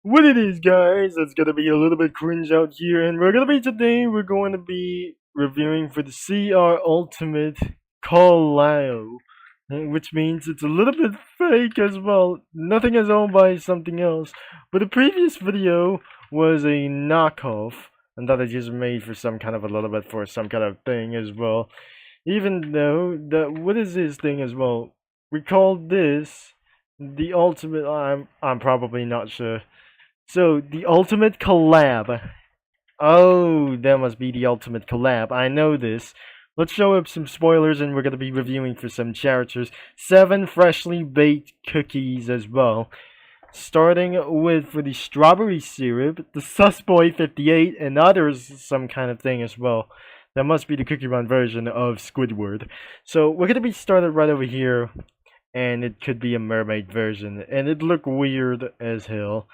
What it is, guys? It's gonna be a little bit cringe out here, and we're going to be reviewing for the CR Ultimate Collab, which means it's a little bit fake as well. Nothing is owned by something else, but the previous video was a knockoff, and that I just made for some kind of a little bit for some kind of thing as well. Even though what is this thing as well? We called this the ultimate. I'm probably not sure. So, the ultimate collab. Oh, that must be the ultimate collab. I know this. Let's show up some spoilers and we're going to be reviewing for some characters. 7 freshly baked cookies as well. Starting with for the strawberry syrup, the Susboy 58, and others some kind of thing as well. That must be the cookie run version of Squidward. So we're going to be started right over here, and it could be a mermaid version, and it look weird as hell.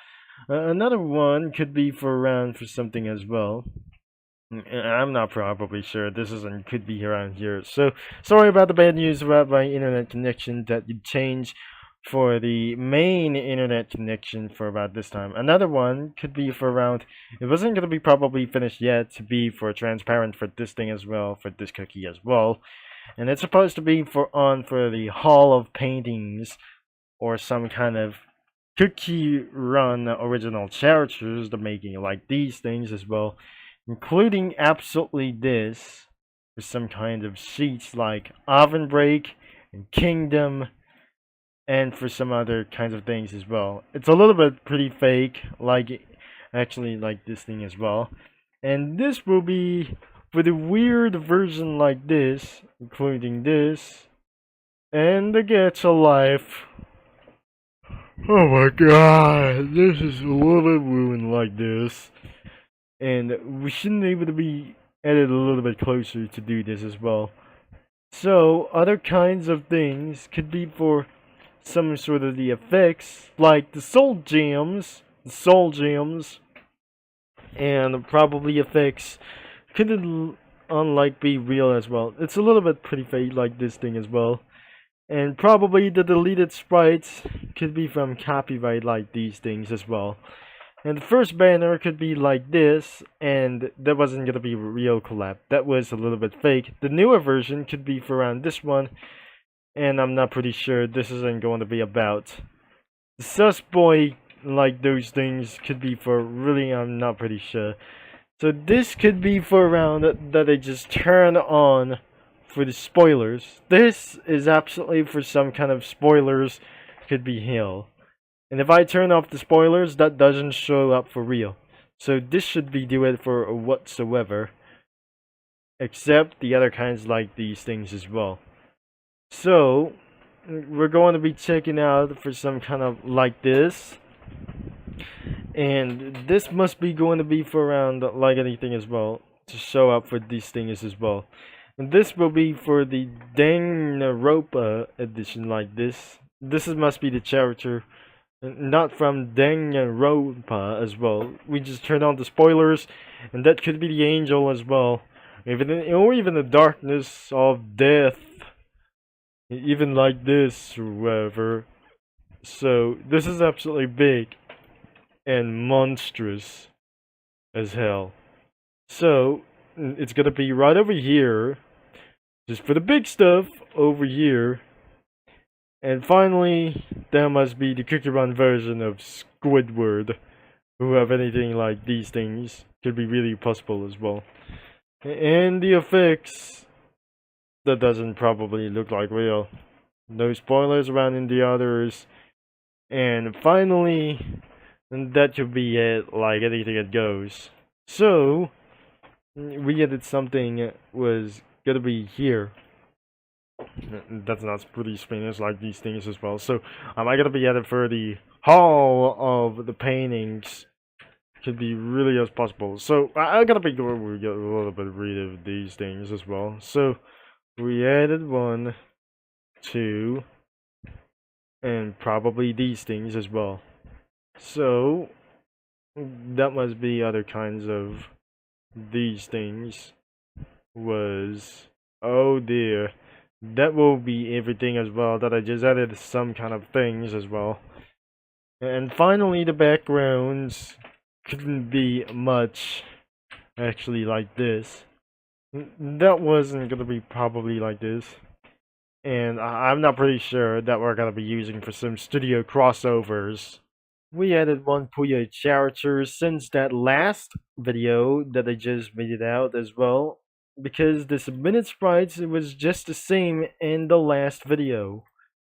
Another one could be for around for something as well. I'm not probably sure. This isn't could be around here. So sorry about the bad news about my internet connection that you change for the main internet connection for about this time. Another one could be for around. It wasn't gonna be probably finished yet to be for transparent for this thing as well, for this cookie as well, and it's supposed to be for the Hall of Paintings or some kind of cookie run original characters, the making like these things as well, including absolutely this for some kind of sheets like Oven Break and Kingdom, and for some other kinds of things as well. It's a little bit pretty fake, like actually like this thing as well. And this will be for the weird version like this, including this and the Get a Life. Oh my god, this is a little bit ruined like this. And we shouldn't be able to be edited a little bit closer to do this as well. So, other kinds of things could be for some sort of the effects, like the soul gems, and probably effects could unlike be real as well. It's a little bit pretty fake like this thing as well. And probably the deleted sprites could be from copyright like these things as well. And the first banner could be like this, and that wasn't going to be a real collab. That was a little bit fake. The newer version could be for around this one, and I'm not pretty sure this isn't going to be about. The sus boy, like those things, could be for really, I'm not pretty sure. So this could be for around that I just turn on for the spoilers. This is absolutely for some kind of spoilers, could be hell. And if I turn off the spoilers, that doesn't show up for real. So this should be do it for whatsoever. Except the other kinds like these things as well. So, we're going to be checking out for some kind of like this. And this must be going to be for around like anything as well. To show up for these things as well. And this will be for the Danganronpa edition like this. This must be the character. Not from Danganronpa as well. We just turned on the spoilers, and that could be the angel as well. Or even the darkness of death. Even like this, or whatever. So, this is absolutely big and monstrous as hell. So, it's gonna be right over here. Just for the big stuff over here. And finally, there must be the cookie run version of Squidward, who have anything like these things. Could be really possible as well. And the effects, that doesn't probably look like real. No spoilers around in the others. And finally, that should be it, like anything it goes. So, we added something was gonna be here. That's not pretty Spanish like these things as well. So am I gonna be added for the Hall of the Paintings? Could be really as possible. So I gotta be going. We get a little bit rid of these things as well. So we added 1, 2, and probably these things as well. So that must be other kinds of these things. Was, oh dear. That will be everything as well, that I just added some kind of things as well. And finally, the backgrounds couldn't be much actually like this. That wasn't gonna be probably like this. And I'm not pretty sure that we're gonna be using for some studio crossovers. We added one Puyo character since that last video that I just made it out as well, because the submitted sprites it was just the same in the last video.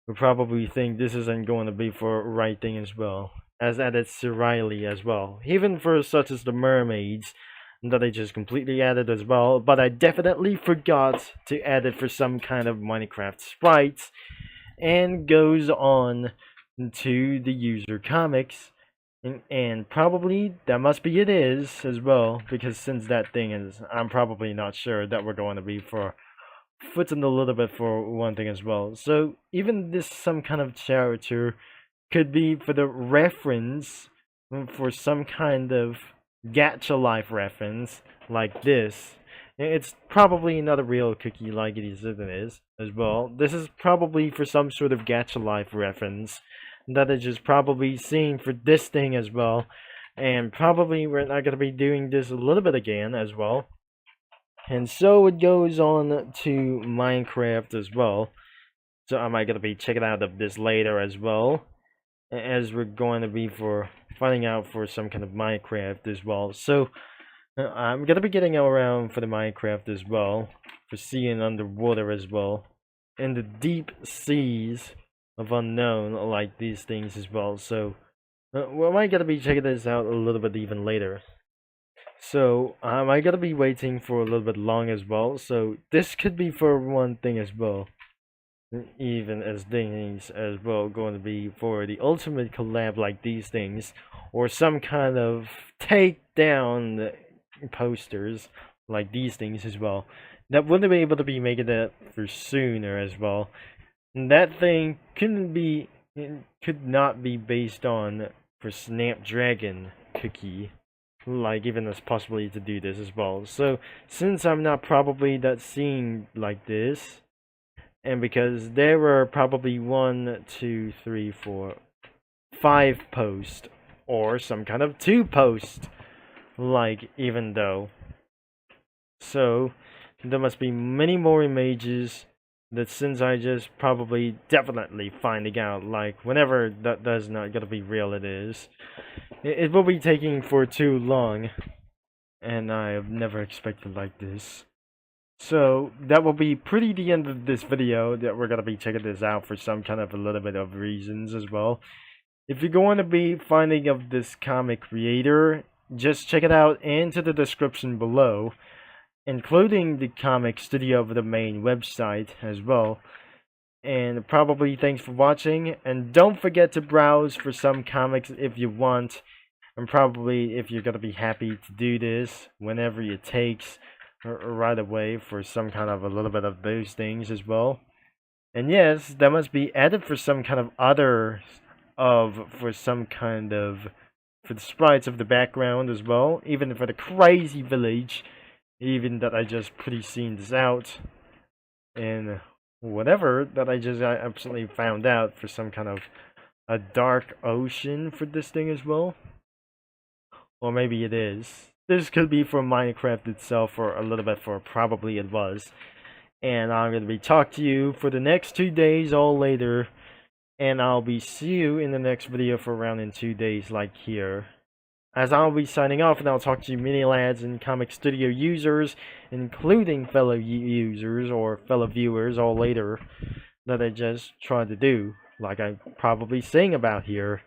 We probably think this isn't going to be for right thing as well, as added Riley as well, even for such as the mermaids that I just completely added as well, but I definitely forgot to add it for some kind of Minecraft sprites, and goes on to the user comics, and probably that must be it is as well, because since that thing is, I'm probably not sure that we're going to be for footing a little bit for one thing as well. So even this some kind of character could be for the reference for some kind of gacha life reference like this. It's probably not a real cookie like it is as well. This is probably for some sort of gacha life reference that is just probably seeing for this thing as well. And probably we're not going to be doing this a little bit again as well. And so it goes on to Minecraft as well. So I might gonna be checking out of this later as well, as we're going to be for finding out for some kind of Minecraft as well. So I'm gonna be getting around for the Minecraft as well, for seeing underwater as well, in the deep seas of unknown like these things as well. So we might gonna be checking this out a little bit even later. So I gotta be waiting for a little bit long as well. So this could be for one thing as well, even as things as well going to be for the ultimate collab like these things, or some kind of take down posters like these things as well. That wouldn't be able to be making that for sooner as well. And that thing could not be based on for Snapdragon cookie, like even as possibility to do this as well. So since I'm not probably that seeing like this, and because there were probably 1, 2, 3, 4, 5 posts, or some kind of 2 posts, like even though, so there must be many more images that since I just probably definitely finding out like whenever that does not gonna be real it will be taking for too long, and I have never expected like this. So that will be pretty the end of this video, that we're gonna be checking this out for some kind of a little bit of reasons as well. If you're going to be finding of this comic creator, just check it out into the description below, including the comic studio of the main website as well. And probably thanks for watching, and don't forget to browse for some comics if you want, and probably if you're gonna be happy to do this whenever it takes, or right away for some kind of a little bit of those things as well. And yes, that must be added for some kind of other for some kind of for the sprites of the background as well, even for the crazy village, even that I just pretty seen this out, and whatever that I absolutely found out for some kind of a dark ocean for this thing as well. Or maybe it is. This could be for Minecraft itself, or a little bit for probably it was. And I'm going to be talking to you for the next 2 days all later. And I'll be see you in the next video for around in 2 days like here. As I'll be signing off, and I'll talk to you mini lads and comic studio users, including fellow users or fellow viewers all later, that I just tried to do, like I'm probably saying about here.